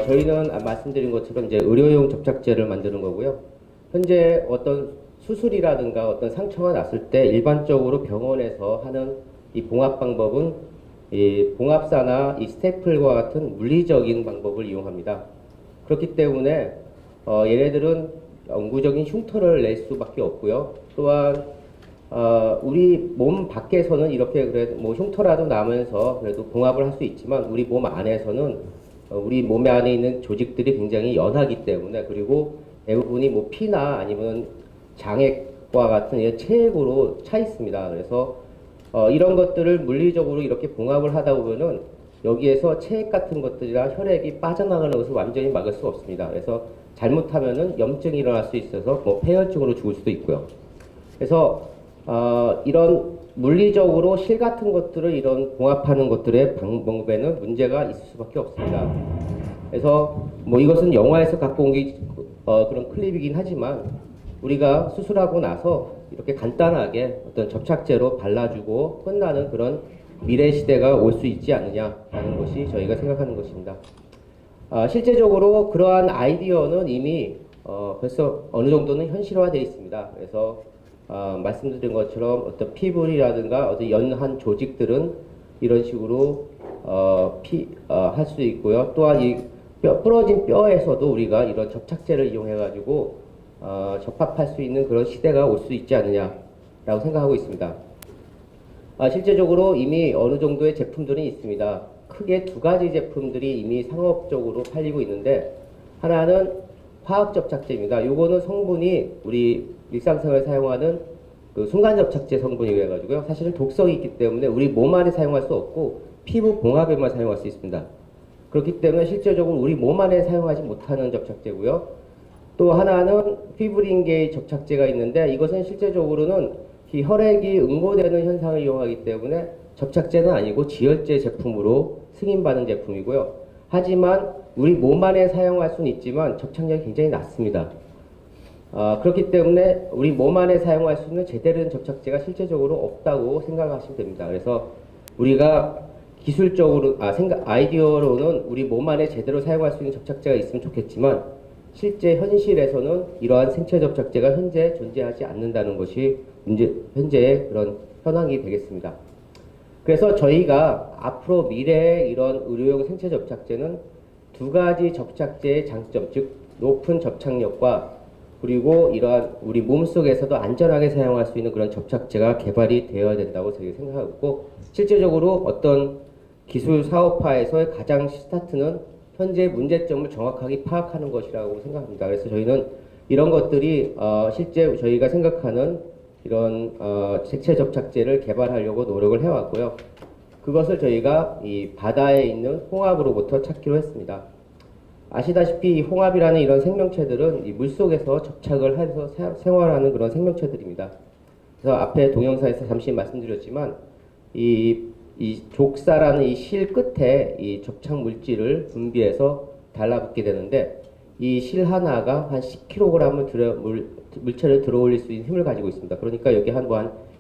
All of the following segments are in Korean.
저희는 말씀드린 것처럼 이제 의료용 접착제를 만드는 거고요. 현재 어떤 수술이라든가 어떤 상처가 났을 때 일반적으로 병원에서 하는 이 봉합 방법은 이 봉합사나 이 스테플과 같은 물리적인 방법을 이용합니다. 그렇기 때문에 얘네들은 영구적인 흉터를 낼 수밖에 없고요. 또한 우리 몸 밖에서는 이렇게 그래도 뭐 흉터라도 나면서 그래도 봉합을 할 수 있지만 우리 몸 안에서는 우리 몸 안에 있는 조직들이 굉장히 연하기 때문에, 그리고 대부분이 뭐 피나 아니면 장액과 같은 이런 체액으로 차 있습니다. 그래서 이런 것들을 물리적으로 이렇게 봉합을 하다 보면은 여기에서 체액 같은 것들이나 혈액이 빠져나가는 것을 완전히 막을 수 없습니다. 그래서 잘못하면은 염증이 일어날 수 있어서 뭐 폐혈증으로 죽을 수도 있고요. 그래서 이런 물리적으로 실 같은 것들을 이런 봉합하는 것들의 방법에는 문제가 있을 수밖에 없습니다. 그래서 뭐 이것은 영화에서 갖고 온 그런 클립이긴 하지만 우리가 수술하고 나서 이렇게 간단하게 어떤 접착제로 발라주고 끝나는 그런 미래 시대가 올 수 있지 않느냐라는 것이 저희가 생각하는 것입니다. 실제적으로 그러한 아이디어는 이미 벌써 어느 정도는 현실화되어 있습니다. 그래서 말씀드린 것처럼 어떤 피부리라든가 어떤 연한 조직들은 이런 식으로 할 수 있고요. 또한 이 부러진 뼈에서도 우리가 이런 접착제를 이용해가지고 접합할 수 있는 그런 시대가 올 수 있지 않느냐라고 생각하고 있습니다. 실제적으로 이미 어느 정도의 제품들이 있습니다. 크게 두 가지 제품들이 이미 상업적으로 팔리고 있는데, 하나는 화학 접착제입니다. 요거는 성분이 우리 일상생활에 사용하는 그 순간접착제 성분이고 해가지고요. 사실은 독성이 있기 때문에 우리 몸 안에 사용할 수 없고 피부 봉합에만 사용할 수 있습니다. 그렇기 때문에 실제적으로 우리 몸 안에 사용하지 못하는 접착제고요. 또 하나는 피브링게이 접착제가 있는데, 이것은 실제적으로는 이 혈액이 응고되는 현상을 이용하기 때문에 접착제는 아니고 지혈제 제품으로 승인받은 제품이고요. 하지만 우리 몸 안에 사용할 수는 있지만 접착력이 굉장히 낮습니다. 그렇기 때문에 우리 몸 안에 사용할 수 있는 제대로 된 접착제가 실제적으로 없다고 생각하시면 됩니다. 그래서 우리가 기술적으로, 아이디어로는 우리 몸 안에 제대로 사용할 수 있는 접착제가 있으면 좋겠지만, 실제 현실에서는 이러한 생체 접착제가 현재 존재하지 않는다는 것이 현재의 그런 현황이 되겠습니다. 그래서 저희가 앞으로 미래의 이런 의료용 생체 접착제는 두 가지 접착제의 장점, 즉 높은 접착력과 그리고 이러한 우리 몸속에서도 안전하게 사용할 수 있는 그런 접착제가 개발이 되어야 된다고 저희가 생각하고, 실제적으로 어떤 기술 사업화에서의 가장 스타트는 현재 문제점을 정확하게 파악하는 것이라고 생각합니다. 그래서 저희는 이런 것들이 실제 저희가 생각하는 이런 색채 접착제를 개발하려고 노력을 해왔고요. 그것을 저희가 이 바다에 있는 홍합으로부터 찾기로 했습니다. 아시다시피 홍합이라는 이런 생명체들은 이 물속에서 접착을 해서 생활하는 그런 생명체들입니다. 그래서 앞에 동영상에서 잠시 말씀드렸지만 이 족사라는 이 실 끝에 이 접착 물질을 분비해서 달라붙게 되는데, 이 실 하나가 한 10kg을 물체를 들어 올릴 수 있는 힘을 가지고 있습니다. 그러니까 여기 한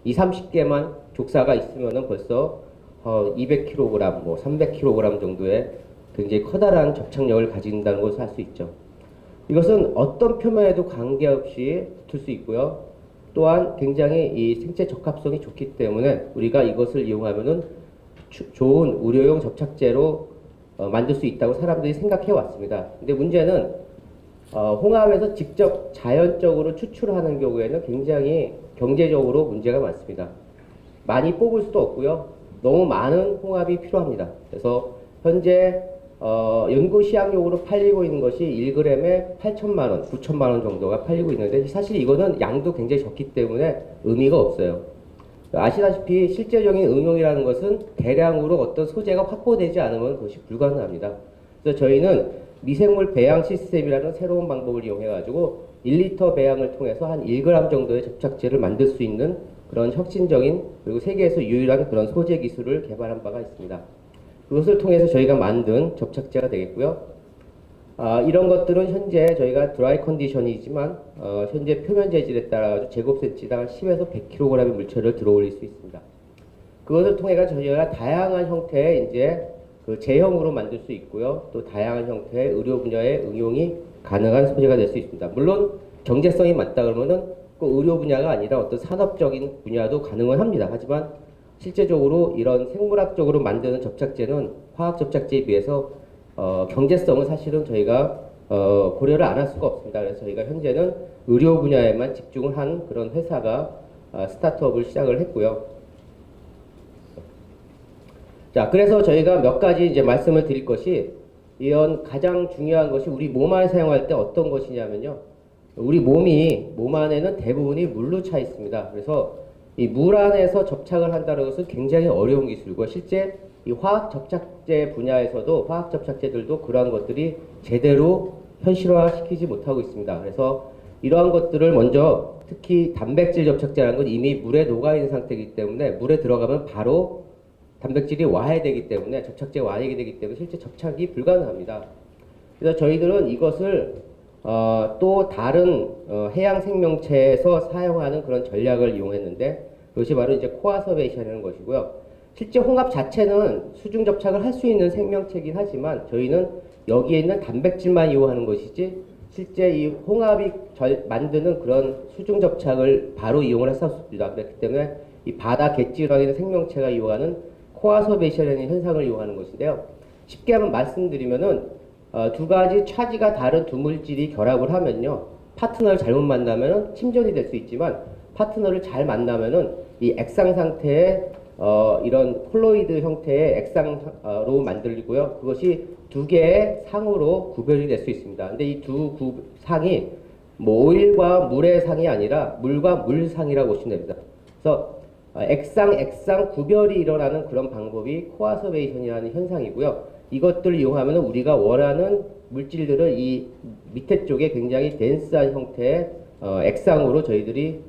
2, 30개만 족사가 있으면은 벌써 200kg, 뭐 300kg 정도의 굉장히 커다란 접착력을 가진다는 것을 알 수 있죠. 이것은 어떤 표면에도 관계없이 붙을 수 있고요. 또한 굉장히 이 생체 적합성이 좋기 때문에 우리가 이것을 이용하면은 좋은 의료용 접착제로 만들 수 있다고 사람들이 생각해 왔습니다. 근데 문제는 홍합에서 직접 자연적으로 추출하는 경우에는 굉장히 경제적으로 문제가 많습니다. 많이 뽑을 수도 없고요. 너무 많은 홍합이 필요합니다. 그래서 현재 연구 시약용으로 팔리고 있는 것이 1g에 8천만 원, 9천만 원 정도가 팔리고 있는데, 사실 이거는 양도 굉장히 적기 때문에 의미가 없어요. 아시다시피 실제적인 응용이라는 것은 대량으로 어떤 소재가 확보되지 않으면 그것이 불가능합니다. 그래서 저희는 미생물 배양 시스템이라는 새로운 방법을 이용해가지고 1리터 배양을 통해서 한 1g 정도의 접착제를 만들 수 있는 그런 혁신적인, 그리고 세계에서 유일한 그런 소재 기술을 개발한 바가 있습니다. 그것을 통해서 저희가 만든 접착제가 되겠고요. 이런 것들은 현재 저희가 드라이 컨디션이지만 현재 표면 재질에 따라 제곱센치당 10에서 100kg의 물체를 들어올릴 수 있습니다. 그것을 통해 저희가 다양한 형태의 이제 그 제형으로 만들 수 있고요. 또 다양한 형태의 의료 분야의 응용이 가능한 소재가 될 수 있습니다. 물론 경제성이 맞다 그러면은 그 의료 분야가 아니라 어떤 산업적인 분야도 가능은 합니다. 하지만 실제적으로 이런 생물학적으로 만드는 접착제는 화학 접착제에 비해서 경제성은 사실은 저희가 고려를 안 할 수가 없습니다. 그래서 저희가 현재는 의료 분야에만 집중을 한 그런 회사가 스타트업을 시작을 했고요. 자, 그래서 저희가 몇 가지 이제 말씀을 드릴 것이 이런 가장 중요한 것이 우리 몸 안에 사용할 때 어떤 것이냐면요. 우리 몸 안에는 대부분이 물로 차 있습니다. 그래서 이 물 안에서 접착을 한다는 것은 굉장히 어려운 기술이고 실제 이 화학 접착제 분야에서도 화학 접착제들도 그러한 것들이 제대로 현실화시키지 못하고 있습니다. 그래서 이러한 것들을 먼저 특히 단백질 접착제라는 건 이미 물에 녹아있는 상태이기 때문에 물에 들어가면 바로 단백질이 와해되기 때문에 접착제가 와해되기 되기 때문에 실제 접착이 불가능합니다. 그래서 저희들은 이것을 또 다른 해양 생명체에서 사용하는 그런 전략을 이용했는데 그것이 바로 이제 코아서베이션이라는 것이고요. 실제 홍합 자체는 수중 접착을 할 수 있는 생명체이긴 하지만 저희는 여기에 있는 단백질만 이용하는 것이지 실제 이 홍합이 만드는 그런 수중 접착을 바로 이용을 했었습니다. 그렇기 때문에 이 바다 갯지로 있는 생명체가 이용하는 코아서베이션이라는 현상을 이용하는 것인데요. 쉽게 한번 말씀드리면은 두 가지 차지가 다른 두 물질이 결합을 하면요. 파트너를 잘못 만나면은 침전이 될 수 있지만 파트너를 잘 만나면은 이 액상 상태의 이런 콜로이드 형태의 액상으로 만들고요. 그것이 두 개의 상으로 구별이 될 수 있습니다. 근데 이 두 상이 뭐 오일과 물의 상이 아니라 물과 물상이라고 보시면 됩니다. 그래서 액상 구별이 일어나는 그런 방법이 코아서베이션이라는 현상이고요. 이것들을 이용하면 우리가 원하는 물질들을 이 밑에 쪽에 굉장히 덴스한 형태의 액상으로 저희들이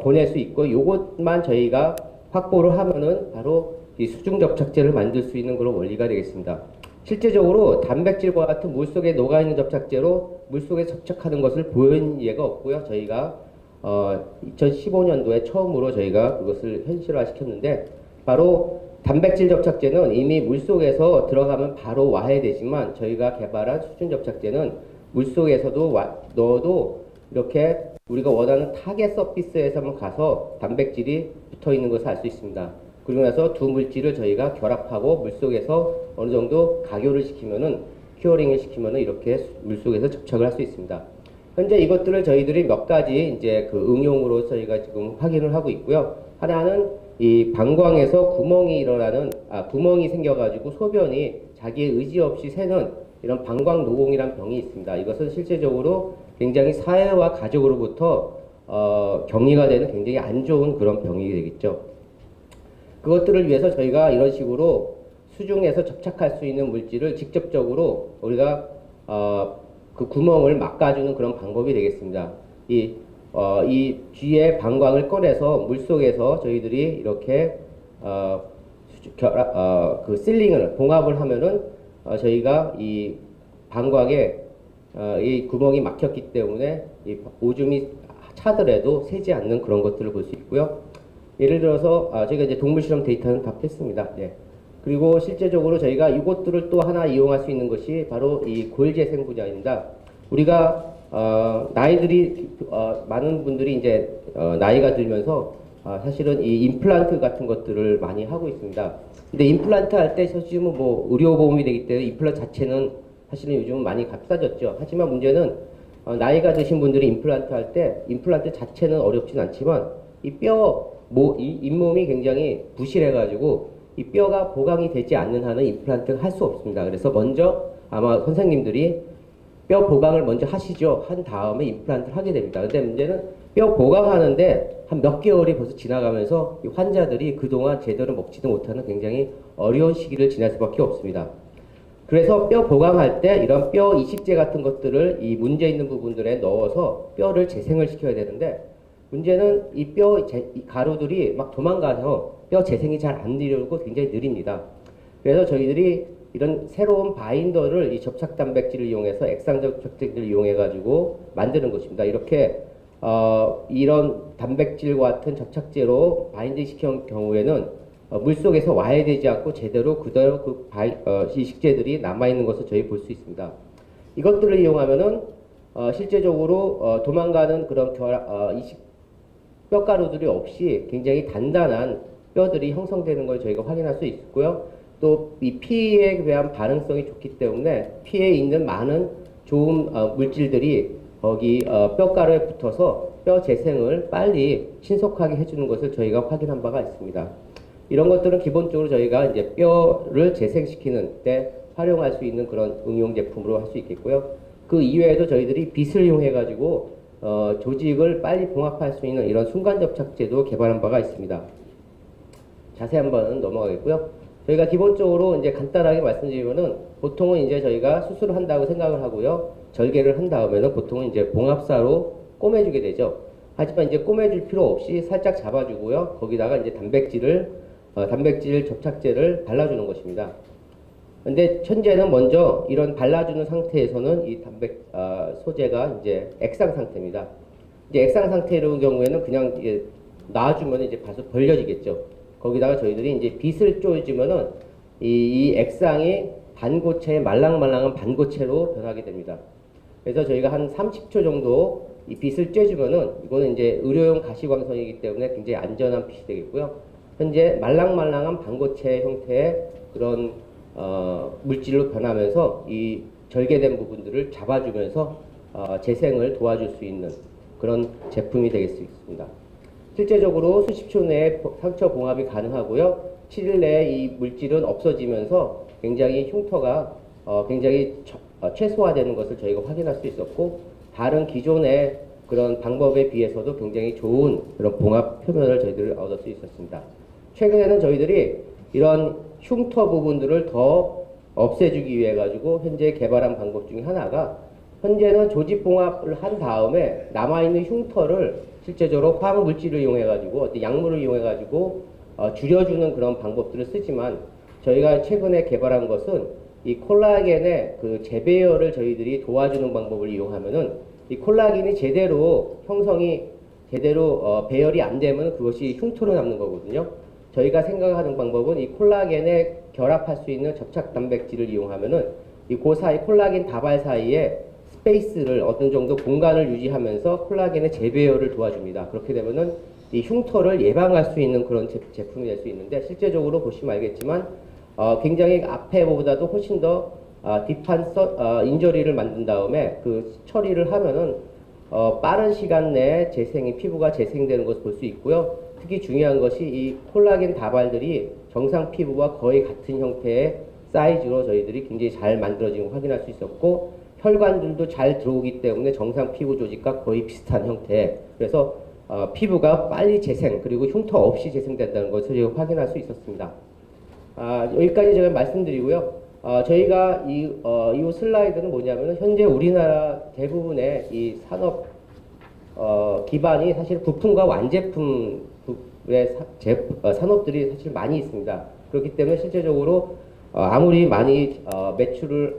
보낼 수 있고 이것만 저희가 확보를 하면은 바로 이 수중 접착제를 만들 수 있는 그런 원리가 되겠습니다. 실제적으로 단백질과 같은 물속에 녹아있는 접착제로 물속에 접착하는 것을 보인 예가 없고요. 저희가 2015년도에 처음으로 저희가 그것을 현실화시켰는데 바로 단백질 접착제는 이미 물속에서 들어가면 바로 와해되지만 저희가 개발한 수중 접착제는 물속에서도 넣어도 이렇게 우리가 원하는 타겟 서피스에서만 가서 단백질이 붙어 있는 것을 알 수 있습니다. 그리고 나서 두 물질을 저희가 결합하고 물속에서 어느 정도 가교를 시키면은 큐어링을 시키면은 이렇게 물속에서 접착을 할 수 있습니다. 현재 이것들을 저희들이 몇 가지 이제 그 응용으로 저희가 지금 확인을 하고 있고요. 하나는 이 방광에서 구멍이 생겨가지고 소변이 자기의 의지 없이 새는 이런 방광 노공이란 병이 있습니다. 이것은 실제적으로 굉장히 사회와 가족으로부터 격리가 되는 굉장히 안 좋은 그런 병이 되겠죠. 그것들을 위해서 저희가 이런 식으로 수중에서 접착할 수 있는 물질을 직접적으로 우리가 그 구멍을 막아주는 그런 방법이 되겠습니다. 이 뒤에 방광을 꺼내서 물속에서 저희들이 이렇게 그 실링을 봉합을 하면은 저희가 이 방광에 이 구멍이 막혔기 때문에 이 오줌이 차더라도 새지 않는 그런 것들을 볼 수 있고요. 예를 들어서 저희가 이제 동물 실험 데이터는 다 했습니다. 네. 그리고 실제적으로 저희가 이것들을 또 하나 이용할 수 있는 것이 바로 이 골재생 분야입니다. 우리가 나이들이 많은 분들이 이제 나이가 들면서 사실은 이 임플란트 같은 것들을 많이 하고 있습니다. 근데 임플란트 할 때 사실은 뭐 의료보험이 되기 때문에 임플란트 자체는 사실은 요즘은 많이 값싸졌죠. 하지만 문제는 나이가 드신 분들이 임플란트 할 때 임플란트 자체는 어렵진 않지만 이 잇몸이 굉장히 부실해가지고 이 뼈가 보강이 되지 않는 한은 임플란트를 할 수 없습니다. 그래서 먼저 아마 선생님들이 뼈 보강을 먼저 하시죠. 한 다음에 임플란트를 하게 됩니다. 근데 문제는 뼈 보강하는데 한 몇 개월이 벌써 지나가면서 이 환자들이 그동안 제대로 먹지도 못하는 굉장히 어려운 시기를 지날 수밖에 없습니다. 그래서 뼈 보강할 때 이런 뼈 이식제 같은 것들을 이 문제 있는 부분들에 넣어서 뼈를 재생을 시켜야 되는데 문제는 이 가루들이 막 도망가서 뼈 재생이 잘 안 되려고 굉장히 느립니다. 그래서 저희들이 이런 새로운 바인더를 이 접착 단백질을 이용해서 액상 접착제를 이용해 가지고 만드는 것입니다. 이렇게 이런 단백질과 같은 접착제로 바인드 시킨 경우에는 물 속에서 와해되지 않고 제대로 그대로 이 식재들이 남아 있는 것을 저희 볼 수 있습니다. 이것들을 이용하면은 실제적으로 도망가는 그런 뼈가루들이 없이 굉장히 단단한 뼈들이 형성되는 걸 저희가 확인할 수 있고요. 또 이 피에 대한 반응성이 좋기 때문에 피에 있는 많은 좋은 물질들이 거기 뼈가루에 붙어서 뼈 재생을 빨리 신속하게 해주는 것을 저희가 확인한 바가 있습니다. 이런 것들은 기본적으로 저희가 이제 뼈를 재생시키는 때 활용할 수 있는 그런 응용 제품으로 할 수 있겠고요. 그 이외에도 저희들이 빛을 이용해 가지고 조직을 빨리 봉합할 수 있는 이런 순간 접착제도 개발한 바가 있습니다. 자세한 바는 넘어가겠고요. 저희가 기본적으로 이제 간단하게 말씀드리면은 보통은 이제 저희가 수술을 한다고 생각을 하고요. 절개를 한 다음에는 보통은 이제 봉합사로 꼬매주게 되죠. 하지만 이제 꼬매줄 필요 없이 살짝 잡아주고요. 거기다가 이제 단백질 접착제를 발라주는 것입니다. 근데 현재는 먼저 이런 발라주는 상태에서는 이 소재가 이제 액상 상태입니다. 이제 액상 상태의 경우에는 그냥 이제 놔주면 이제 벌려지겠죠. 거기다가 저희들이 이제 빛을 쪼여주면은 이 액상이 반고체, 말랑말랑한 반고체로 변하게 됩니다. 그래서 저희가 한 30초 정도 이 빛을 쬐주면은 이거는 이제 의료용 가시광선이기 때문에 굉장히 안전한 빛이 되겠고요. 현재 말랑말랑한 반고체 형태의 그런 물질로 변하면서 이 절개된 부분들을 잡아주면서 재생을 도와줄 수 있는 그런 제품이 되겠습니다. 실제적으로 수십 초 내에 상처 봉합이 가능하고요. 7일 내에 이 물질은 없어지면서 굉장히 흉터가 굉장히 최소화되는 것을 저희가 확인할 수 있었고, 다른 기존의 그런 방법에 비해서도 굉장히 좋은 그런 봉합 표면을 저희들이 얻을 수 있었습니다. 최근에는 저희들이 이런 흉터 부분들을 더 없애주기 위해 가지고 현재 개발한 방법 중에 하나가, 현재는 조직 봉합을 한 다음에 남아있는 흉터를 실제적으로 화학 물질을 이용해 가지고 어떤 약물을 이용해 가지고 줄여주는 그런 방법들을 쓰지만, 저희가 최근에 개발한 것은 이 콜라겐의 그 재배열을 저희들이 도와주는 방법을 이용하면은 이 콜라겐이 제대로 형성이 제대로 배열이 안 되면 그것이 흉터로 남는 거거든요. 저희가 생각하는 방법은 이 콜라겐에 결합할 수 있는 접착 단백질을 이용하면은 이 그 사이 콜라겐 다발 사이에 스페이스를 어느 정도 공간을 유지하면서 콜라겐의 재배열을 도와줍니다. 그렇게 되면은 이 흉터를 예방할 수 있는 그런 제품이 될 수 있는데, 실제적으로 보시면 알겠지만 굉장히 앞에보다도 훨씬 더 딥한 인저리를 만든 다음에 그 처리를 하면은 빠른 시간 내에 피부가 재생되는 것을 볼 수 있고요. 특히 중요한 것이 이 콜라겐 다발들이 정상 피부와 거의 같은 형태의 사이즈로 저희들이 굉장히 잘 만들어진 걸 확인할 수 있었고, 혈관들도 잘 들어오기 때문에 정상 피부 조직과 거의 비슷한 형태. 그래서 피부가 빨리 재생, 그리고 흉터 없이 재생된다는 것을 확인할 수 있었습니다. 여기까지 제가 말씀드리고요. 저희가 이 슬라이드는 뭐냐면, 현재 우리나라 대부분의 이 산업 기반이 사실 부품과 완제품의 산업들이 사실 많이 있습니다. 그렇기 때문에 실제적으로 아무리 많이 매출을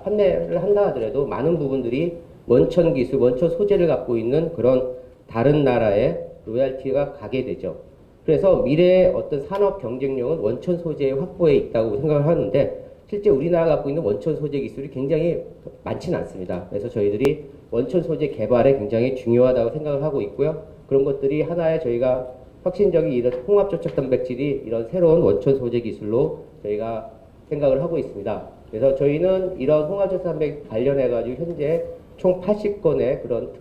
판매를 한다 하더라도 많은 부분들이 원천 기술, 원천 소재를 갖고 있는 그런 다른 나라에 로열티가 가게 되죠. 그래서 미래의 어떤 산업 경쟁력은 원천 소재의 확보에 있다고 생각을 하는데, 실제 우리나라가 갖고 있는 원천 소재 기술이 굉장히 많지는 않습니다. 그래서 저희들이 원천 소재 개발에 굉장히 중요하다고 생각을 하고 있고요. 그런 것들이 하나의 저희가 혁신적인 이런 홍합 접착 단백질이 이런 새로운 원천 소재 기술로 저희가 생각을 하고 있습니다. 그래서 저희는 이런 홍합 접착 단백질 관련해 가지고 현재 총 80건의 그런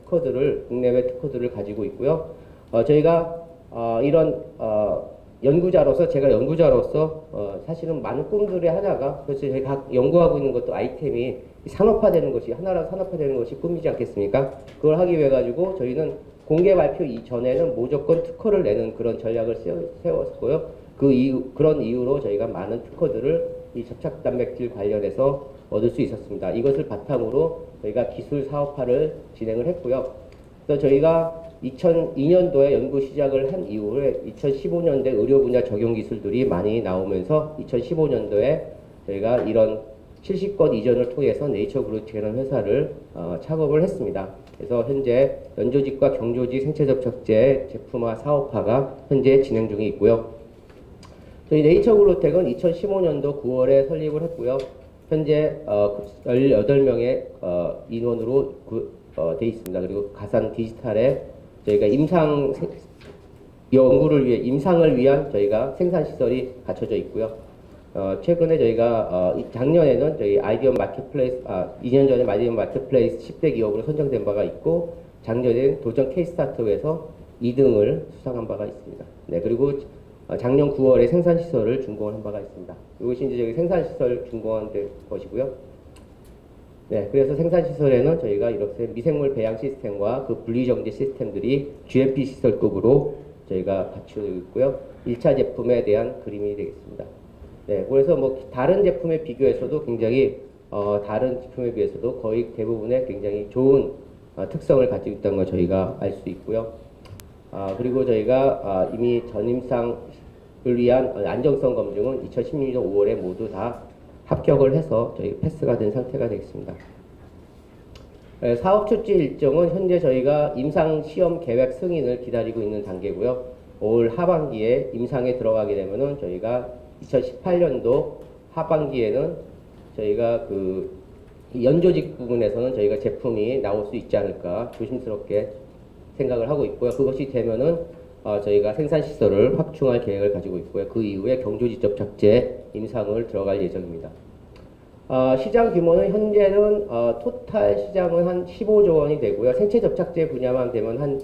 국내외 특허들을 가지고 있고요. 저희가 이런 연구자로서, 제가 연구자로서 사실은 많은 꿈들의 하나가, 그래서 제가 연구하고 있는 것도 아이템이 산업화되는 것이, 하나라도 산업화되는 것이 꿈이지 않겠습니까? 그걸 하기 위해 가지고 저희는 공개 발표 이전에는 무조건 특허를 내는 그런 전략을 세웠고요. 그런 이유로 저희가 많은 특허들을 이 접착 단백질 관련해서 얻을 수 있었습니다. 이것을 바탕으로 저희가 기술 사업화를 진행을 했고요. 그래서 저희가 2002년도에 연구 시작을 한 이후에 2015년도에 의료 분야 적용 기술들이 많이 나오면서 2015년도에 저희가 이런 70건 이전을 통해서 네이처그로텍이라는 회사를 창업을 했습니다. 그래서 현재 연조직과 경조직 생체접착제 제품화 사업화가 현재 진행 중에 있고요. 저희 네이처그로텍은 2015년도 9월에 설립을 했고요. 현재 18명의 인원으로 돼 있습니다. 그리고 가산 디지털에 저희가 연구를 위해 임상을 위한 저희가 생산 시설이 갖춰져 있고요. 최근에 저희가 작년에는 저희 아이디어 마켓플레이스 2년 전에 아이디어 마켓플레이스 10대 기업으로 선정된 바가 있고 작년에 도전 K-스타트업에서 2등을 수상한 바가 있습니다. 네, 그리고 작년 9월에 생산 시설을 준공한 바가 있습니다. 이것이 이제 저희 생산 시설 준공한 것이고요. 네, 그래서 생산 시설에는 저희가 이렇게 미생물 배양 시스템과 그 분리 정제 시스템들이 GMP 시설급으로 저희가 갖추고 있고요. 1차 제품에 대한 그림이 되겠습니다. 네, 그래서 뭐 다른 제품에 비교해서도 굉장히 다른 제품에 비해서도 거의 대부분의 굉장히 좋은 특성을 가지고 있다는 걸 저희가 알 수 있고요. 그리고 저희가 이미 전임상을 위한 안정성 검증은 2016년 5월에 모두 다 합격을 해서 저희 패스가 된 상태가 되겠습니다. 사업 출시 일정은 현재 저희가 임상 시험 계획 승인을 기다리고 있는 단계고요. 올 하반기에 임상에 들어가게 되면은 저희가 2018년도 하반기에는 저희가 그 연조직 부분에서는 저희가 제품이 나올 수 있지 않을까 조심스럽게 생각을 하고 있고요. 그것이 되면은 저희가 생산 시설을 확충할 계획을 가지고 있고요. 그 이후에 경조직 접착제 임상을 들어갈 예정입니다. 시장 규모는 현재는 토탈 시장은 한 15조 원이 되고요. 생체 접착제 분야만 되면 한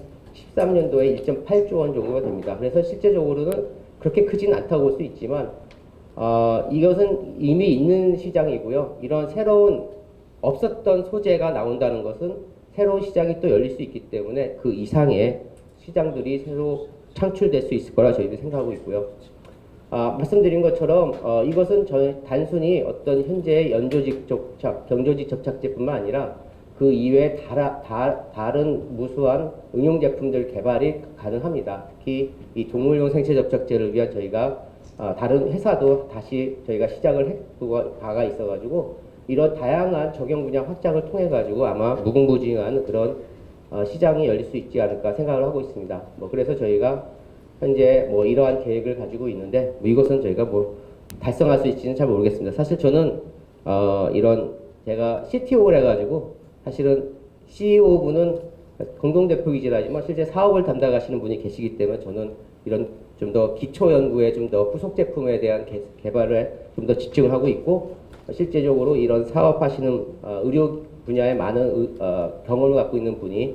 13년도에 1.8조 원 정도가 됩니다. 그래서 실제적으로는 그렇게 크진 않다고 볼 수 있지만 이것은 이미 있는 시장이고요. 이런 새로운 없었던 소재가 나온다는 것은 새로운 시장이 또 열릴 수 있기 때문에 그 이상의 시장들이 새로 창출될 수 있을 거라 저희도 생각하고 있고요. 말씀드린 것처럼 이것은 단순히 어떤 현재의 연조직 접착, 경조직 접착제뿐만 아니라 그 이외에 다른 무수한 응용 제품들 개발이 가능합니다. 특히 이 동물용 생체 접착제를 위한 저희가 다른 회사도 다시 저희가 시작을 했고 바가 있어가지고 이런 다양한 적용 분야 확장을 통해 가지고 아마 무궁무진한 그런 시장이 열릴 수 있지 않을까 생각을 하고 있습니다. 그래서 저희가 현재 이러한 계획을 가지고 있는데 이것은 저희가 달성할 수 있지는 잘 모르겠습니다. 사실 저는 이런 제가 CTO를 해가지고 사실은 CEO분은 공동대표이지라지만 실제 사업을 담당하시는 분이 계시기 때문에 저는 이런 좀 더 기초 연구에 좀 더 후속 제품에 대한 개발에 좀 더 집중을 하고 있고 실제적으로 이런 사업하시는 의료 분야에 많은 경험을 갖고 있는 분이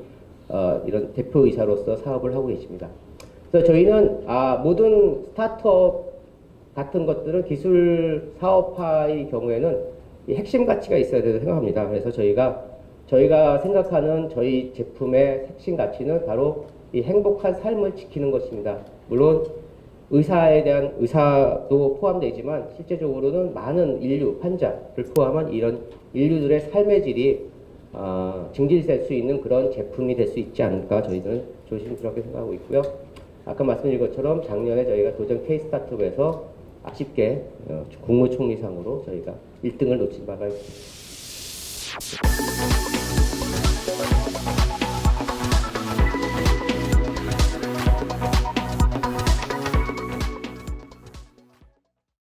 이런 대표이사로서 사업을 하고 계십니다. 그래서 저희는 모든 스타트업 같은 것들은 기술 사업화의 경우에는 이 핵심 가치가 있어야 된다고 생각합니다. 그래서 저희가 생각하는 저희 제품의 핵심 가치는 바로 이 행복한 삶을 지키는 것입니다. 물론 의사도 포함되지만 실제적으로는 많은 인류, 환자를 포함한 이런 인류들의 삶의 질이 증진될 수 있는 그런 제품이 될 수 있지 않을까 저희는 조심스럽게 생각하고 있고요. 아까 말씀드린 것처럼 작년에 저희가 도전 K-스타트업에서 아쉽게 국무총리상으로 저희가 1등을 놓친 바가 있습니다.